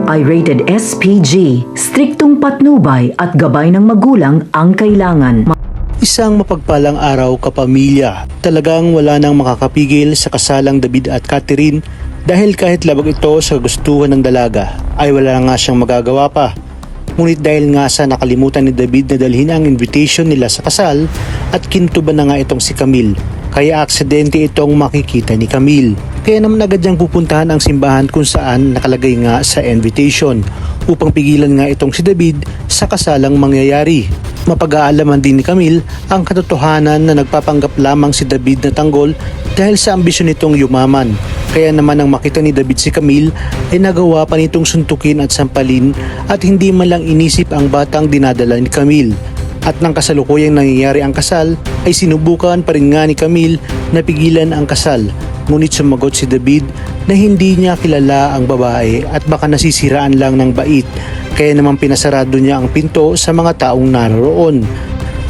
ito ay rated SPG. Striktong patnubay at gabay ng magulang ang kailangan. Isang mapagpalang araw kapamilya. Talagang wala nang makakapigil sa kasalang David at Catherine dahil kahit labag ito sa gustuhan ng dalaga ay wala nga siyang magagawa pa. Ngunit dahil nga sa nakalimutan ni David na dalhin ang invitation nila sa kasal at kintuban na nga itong si Camille, kaya aksidente itong makikita ni Camille. Kaya naman agad niyang pupuntahan ang simbahan kung saan nakalagay nga sa invitation upang pigilan nga itong si David sa kasalang mangyayari. Mapag-aalaman din ni Camille ang katotohanan na nagpapanggap lamang si David na tanggol dahil sa ambisyon nitong yumaman. Kaya naman nang makita ni David si Camille ay nagawa pa nitong suntukin at sampalin at hindi man lang inisip ang batang dinadala ni Camille. At nang kasalukuyang nangyayari ang kasal ay sinubukan pa rin nga ni Camille na pigilan ang kasal. Ngunit sumagot si David na hindi niya kilala ang babae at baka nasisiraan lang ng bait. Kaya naman pinasarado niya ang pinto sa mga taong naroon.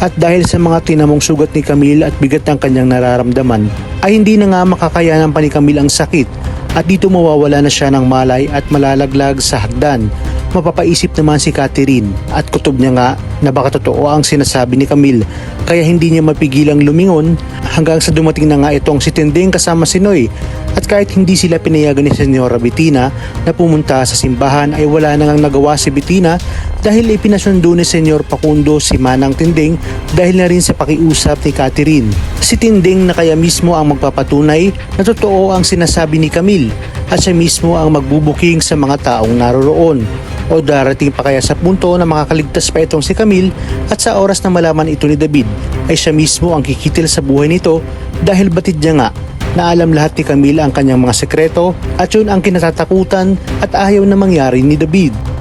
At dahil sa mga tinamong sugat ni Camille at bigat ng kanyang nararamdaman, ay hindi na nga makakayanan pa ni Camille ang sakit at dito mawawala na siya ng malay at malalaglag sa hagdan. Mapapaisip naman si Catherine at kutob niya nga na baka totoo ang sinasabi ni Camille kaya hindi niya mapigilang lumingon hanggang sa dumating na nga itong si Tinding kasama si Noy. At kahit hindi sila pinayagan ni Senyora Bettina na pumunta sa simbahan ay wala na ngang nagawa si Bettina dahil ipinasundo ni Senyor Facundo si Manang Tinding dahil na rin sa pakiusap ni Catherine. Si Tinding na kaya mismo ang magpapatunay na totoo ang sinasabi ni Camille at siya mismo ang magbubuking sa mga taong naroroon. O darating pa kaya sa punto na makakaligtas pa itong si Camille at sa oras na malaman ito ni David ay siya mismo ang kikitil sa buhay nito dahil batid niya nga na alam lahat ni Camille ang kanyang mga sekreto at yun ang kinatatakutan at ayaw na mangyari ni David.